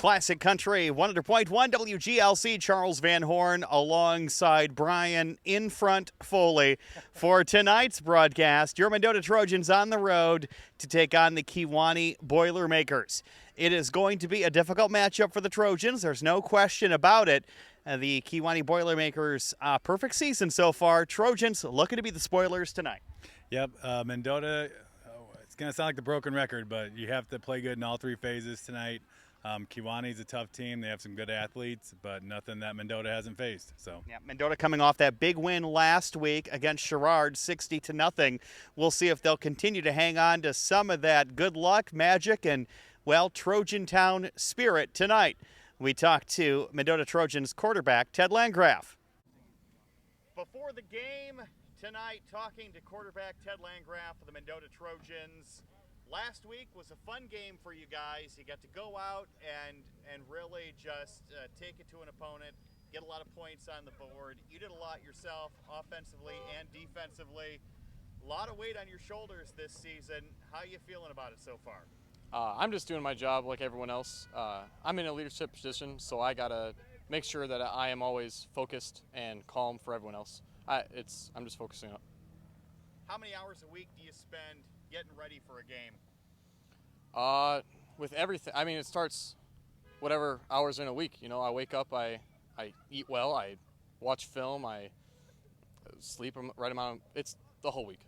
Classic Country 100.1 WGLC. Charles Van Horn alongside Brian in front Foley for tonight's broadcast. Your Mendota Trojans on the road to take on the Kewanee Boilermakers. It is going to be a difficult matchup for the Trojans. There's no question about it. The Kewanee Boilermakers, perfect season so far. Trojans looking to be the spoilers tonight. Yep, Mendota, it's going to sound like the broken record, but you have to play good in all three phases tonight. Kewanee's a tough team. They have some good athletes, but nothing that Mendota hasn't faced. So yeah, Mendota coming off that big win last week against Sherrard, 60-0. We'll see if they'll continue to hang on to some of that good luck, magic, and, well, Trojan Town spirit tonight. We talked to Mendota Trojans quarterback Ted Landgraf. Before the game tonight, talking to quarterback Ted Landgraf of the Mendota Trojans. Last week was a fun game for you guys. You got to go out and really just take it to an opponent, get a lot of points on the board. You did a lot yourself, offensively and defensively. A lot of weight on your shoulders this season. How are you feeling about it so far? I'm just doing my job like everyone else. I'm in a leadership position, so I gotta make sure that I am always focused and calm for everyone else. I'm just focusing on. How many hours a week do you spend getting ready for a game? With everything, I mean, it starts whatever hours in a week. You know, I wake up, I eat well, I watch film, I sleep right amount. It's the whole week.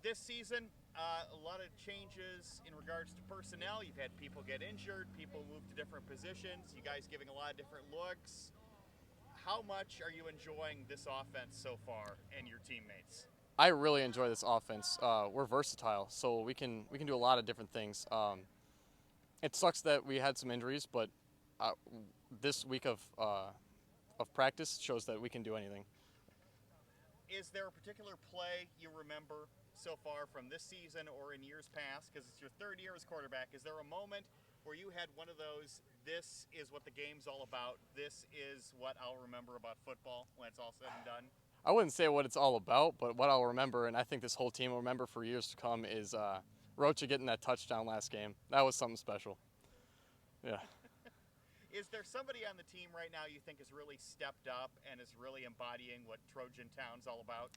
This season, a lot of changes in regards to personnel. You've had people get injured, people move to different positions, you guys giving a lot of different looks. How much are you enjoying this offense so far and your teammates? I really enjoy this offense. We're versatile, so we can do a lot of different things. It sucks that we had some injuries, but this week of practice shows that we can do anything. Is there a particular play you remember so far from this season or in years past? Because it's your third year as quarterback. Is there a moment where you had one of those, this is what the game's all about, this is what I'll remember about football when it's all said and done? I wouldn't say what it's all about, but what I'll remember, and I think this whole team will remember for years to come, is Rocha getting that touchdown last game. That was something special. Yeah. Is there somebody on the team right now you think has really stepped up and is really embodying what Trojan Town's all about?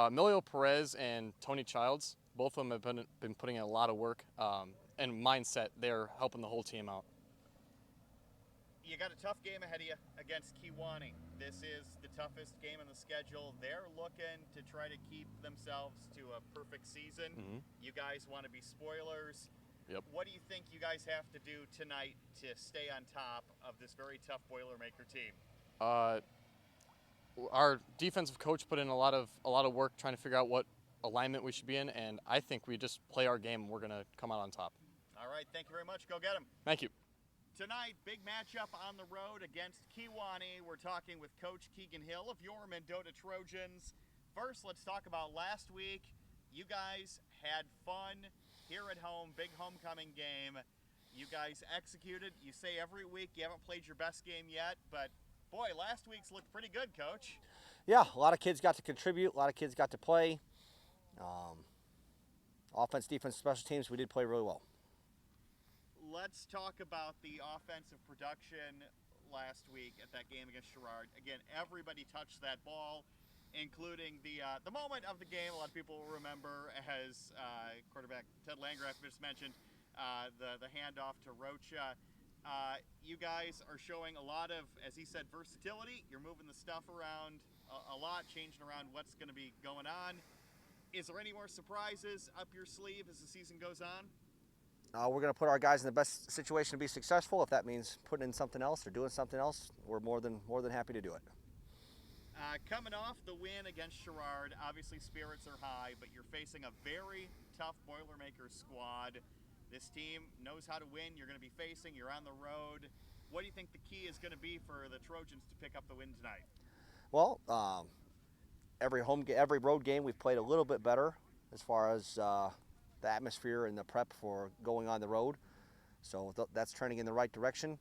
Emilio Perez and Tony Childs, both of them have been putting in a lot of work and mindset. They're helping the whole team out. You got a tough game ahead of you against Kewanee. This is the toughest game on the schedule. They're looking to try to keep themselves to a perfect season. Mm-hmm. You guys want to be spoilers. Yep. What do you think you guys have to do tonight to stay on top of this very tough Boilermaker team? Our defensive coach put in a lot of work trying to figure out what alignment we should be in, and I think we just play our game and we're going to come out on top. All right, thank you very much. Go get them. Thank you. Tonight, big matchup on the road against Kewanee. We're talking with Coach Keegan Hill of your Mendota Trojans. First, let's talk about last week. You guys had fun here at home, big homecoming game. You guys executed. You say every week you haven't played your best game yet, but boy, last week's looked pretty good, Coach. Yeah, a lot of kids got to contribute. A lot of kids got to play. Offense, defense, special teams, we did play really well. Let's talk about the offensive production last week at that game against Sherrard. Again, everybody touched that ball, including the moment of the game. A lot of people will remember as quarterback Ted Landgraf just mentioned the handoff to Rocha. You guys are showing a lot of, as he said, versatility. You're moving the stuff around a lot, changing around what's going to be going on. Is there any more surprises up your sleeve as the season goes on? We're going to put our guys in the best situation to be successful. If that means putting in something else or doing something else, we're more than happy to do it. Coming off the win against Sherrard, obviously spirits are high, but you're facing a very tough Boilermakers squad. This team knows how to win. You're going to be facing. You're on the road. What do you think the key is going to be for the Trojans to pick up the win tonight? Well, every road game we've played a little bit better as far as the atmosphere and the prep for going on the road. So that's trending in the right direction.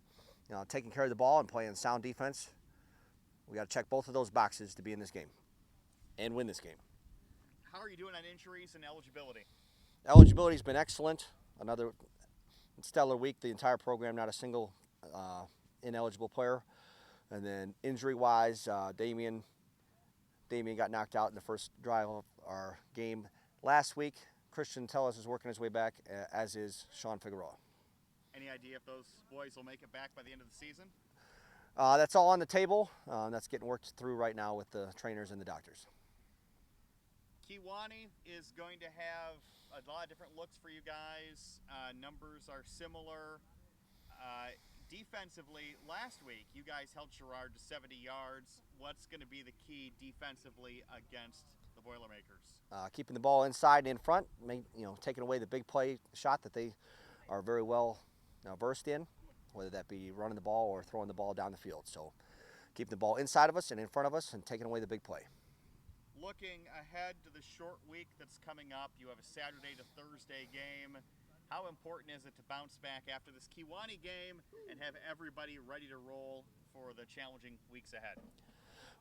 You know, taking care of the ball and playing sound defense. We got to check both of those boxes to be in this game and win this game. How are you doing on injuries and eligibility? Eligibility's been excellent. stellar week. The entire program, not a single ineligible player. And then injury-wise, Damian got knocked out in the first drive of our game last week. Christian Tellis is working his way back, as is Sean Figueroa. Any idea if those boys will make it back by the end of the season? That's all on the table. That's getting worked through right now with the trainers and the doctors. Kewanee is going to have a lot of different looks for you guys. Numbers are similar. Defensively, last week you guys held Sherrard to 70 yards. What's going to be the key defensively against the Boilermakers? Keeping the ball inside and in front, taking away the big play shot that they are very well versed in, whether that be running the ball or throwing the ball down the field. So keeping the ball inside of us and in front of us and taking away the big play. Looking ahead to the short week that's coming up, you have a Saturday to Thursday game. How important is it to bounce back after this Kewanee game and have everybody ready to roll for the challenging weeks ahead?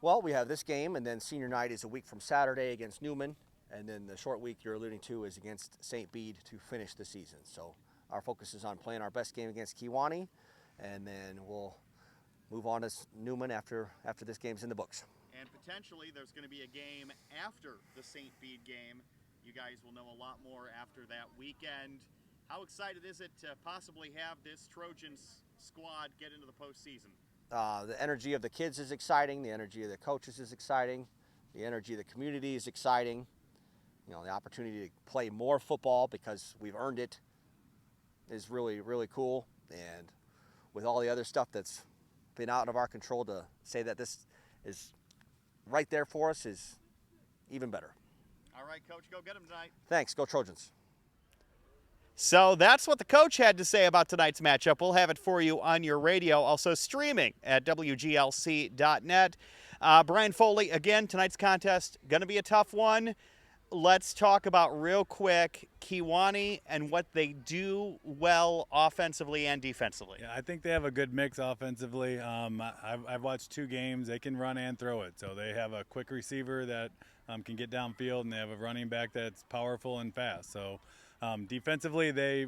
Well, we have this game, and then senior night is a week from Saturday against Newman, and then the short week you're alluding to is against St. Bede to finish the season. So our focus is on playing our best game against Kewanee, and then we'll move on to Newman after this game's in the books. And potentially there's going to be a game after the St. Bede game. You guys will know a lot more after that weekend. How excited is it to possibly have this Trojans squad get into the postseason? The energy of the kids is exciting. The energy of the coaches is exciting. The energy of the community is exciting. The opportunity to play more football because we've earned it is really, really cool. And with all the other stuff that's been out of our control, to say that this is right there for us is even better. All right, Coach, go get them tonight. Thanks. Go Trojans. So that's what the coach had to say about tonight's matchup. We'll have it for you on your radio, also streaming at WGLC.net. Brian Foley, again, tonight's contest, going to be a tough one. Let's talk about real quick Kewanee and what they do well offensively and defensively. Yeah, I think they have a good mix offensively. I've watched 2 games. They can run and throw it. So they have a quick receiver that can get downfield, and they have a running back that's powerful and fast. So defensively, they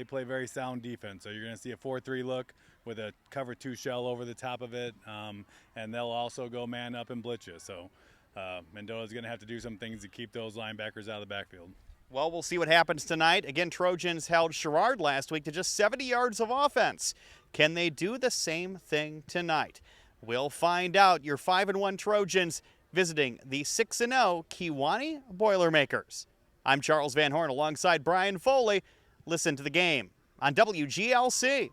play very sound defense. So you're going to see a 4-3 look with a cover 2 shell over the top of it, and they'll also go man up and blitz you. So Mendota's going to have to do some things to keep those linebackers out of the backfield. Well, we'll see what happens tonight. Again, Trojans held Sherrard last week to just 70 yards of offense. Can they do the same thing tonight? We'll find out. Your 5-1 Trojans visiting the 6-0 Kewanee Boilermakers. I'm Charles Van Horn alongside Brian Foley. Listen to the game on WGLC.